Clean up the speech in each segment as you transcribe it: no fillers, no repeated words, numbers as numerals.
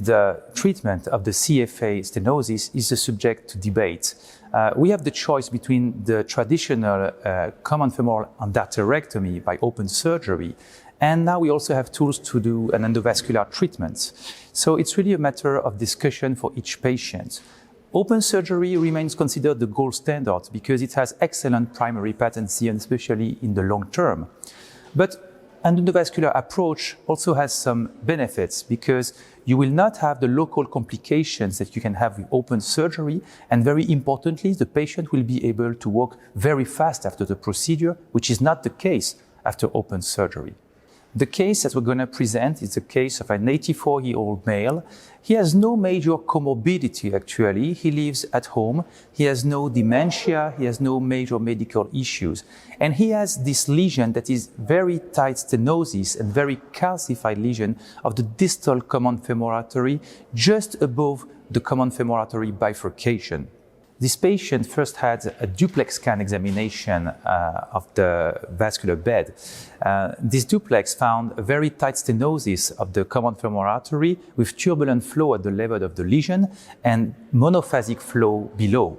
the treatment of the CFA stenosis is a subject to debate. We have the choice between the traditional common femoral endarterectomy by open surgery, and now we also have tools to do an endovascular treatment. So it's really a matter of discussion for each patient. Open surgery remains considered the gold standard because it has excellent primary patency, and especially in the long term. But an endovascular approach also has some benefits because you will not have the local complications that you can have with open surgery, and very importantly, the patient will be able to walk very fast after the procedure, which is not the case after open surgery. The case that we're going to present is the case of an 84-year-old male. He has no major comorbidity actually. He lives at home. He has no dementia. He has no major medical issues. And he has this lesion that is very tight stenosis and very calcified lesion of the distal common femoral artery just above the common femoral artery bifurcation. This patient first had a duplex scan examination of the vascular bed. This duplex found a very tight stenosis of the common femoral artery with turbulent flow at the level of the lesion and monophasic flow below.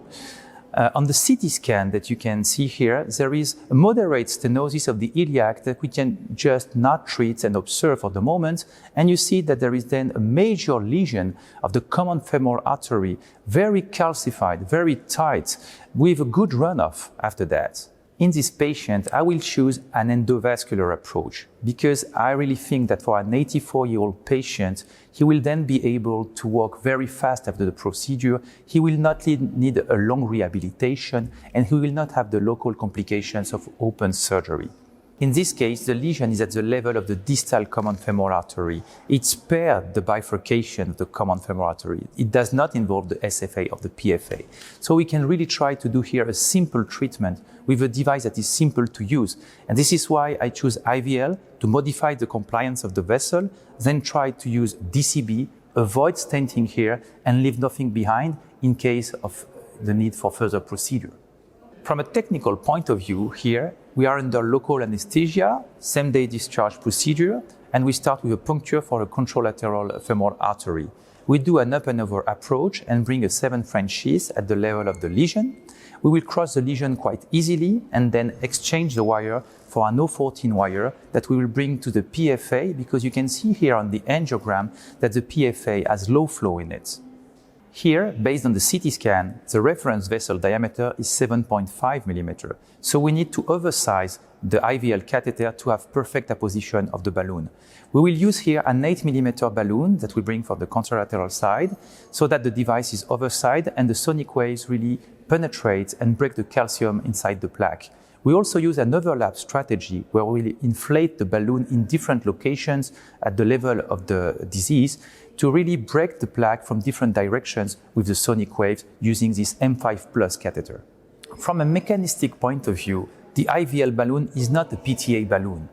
On the CT scan that you can see here, there is a moderate stenosis of the iliac that we can just not treat and observe for the moment. And you see that there is then a major lesion of the common femoral artery, very calcified, very tight, with a good runoff after that. In this patient, I will choose an endovascular approach because I really think that for an 84-year-old patient, he will then be able to walk very fast after the procedure. He will not need a long rehabilitation, and he will not have the local complications of open surgery. In this case, the lesion is at the level of the distal common femoral artery. It spared the bifurcation of the common femoral artery. It does not involve the SFA or the PFA. So we can really try to do here a simple treatment with a device that is simple to use. And this is why I choose IVL to modify the compliance of the vessel, then try to use DCB, avoid stenting here, and leave nothing behind in case of the need for further procedure. From a technical point of view here, we are under local anesthesia, same-day discharge procedure, and we start with a puncture for a contralateral femoral artery. We do an up and over approach and bring a 7 French sheath at the level of the lesion. We will cross the lesion quite easily and then exchange the wire for an 014 wire that we will bring to the PFA, because you can see here on the angiogram that the PFA has low flow in it. Here, based on the CT scan, the reference vessel diameter is 7.5 millimeter. So we need to oversize the IVL catheter to have perfect apposition of the balloon. We will use here an 8 millimeter balloon that we bring for the contralateral side so that the device is oversized and the sonic waves really penetrate and break the calcium inside the plaque. We also use an overlap strategy where we will inflate the balloon in different locations at the level of the disease to really break the plaque from different directions with the sonic waves using this M5+ catheter. From a mechanistic point of view, the IVL balloon is not a PTA balloon.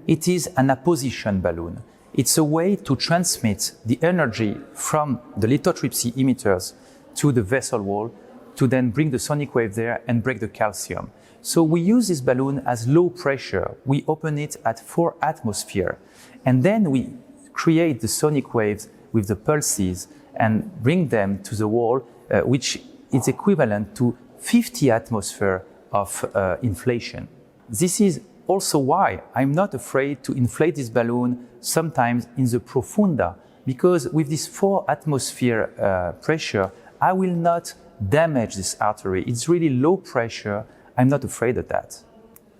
It is an apposition balloon. It's a way to transmit the energy from the lithotripsy emitters to the vessel wall to then bring the sonic wave there and break the calcium. So we use this balloon as low pressure. We open it at 4 atmosphere, and then we create the sonic waves with the pulses and bring them to the wall, which is equivalent to 50 atmosphere of inflation. This is also why I'm not afraid to inflate this balloon sometimes in the profunda, because with this 4 atmosphere pressure, I will not damage this artery. It's really low pressure. I'm not afraid of that.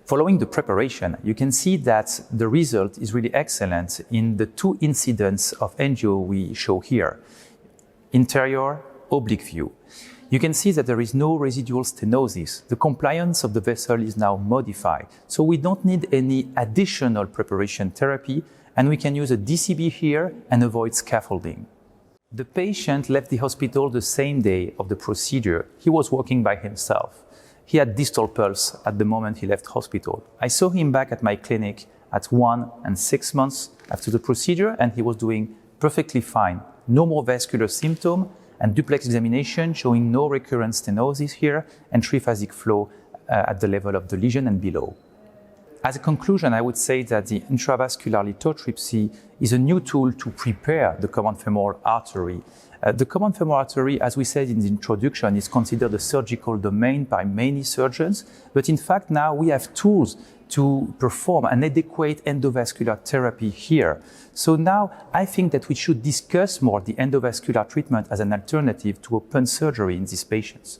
Following the preparation, you can see that the result is really excellent in the 2 incidents of angio we show here. Interior, oblique view. You can see that there is no residual stenosis. The compliance of the vessel is now modified. So we don't need any additional preparation therapy, and we can use a DCB here and avoid scaffolding. The patient left the hospital the same day of the procedure. He was walking by himself. He had distal pulse at the moment he left hospital. I saw him back at my clinic at 1 and 6 months after the procedure, and he was doing perfectly fine. No more vascular symptom, and duplex examination showing no recurrent stenosis here and triphasic flow at the level of the lesion and below. As a conclusion, I would say that the intravascular lithotripsy is a new tool to prepare the common femoral artery. The common femoral artery, as we said in the introduction, is considered a surgical domain by many surgeons, but in fact now we have tools to perform an adequate endovascular therapy here. So now I think that we should discuss more the endovascular treatment as an alternative to open surgery in these patients.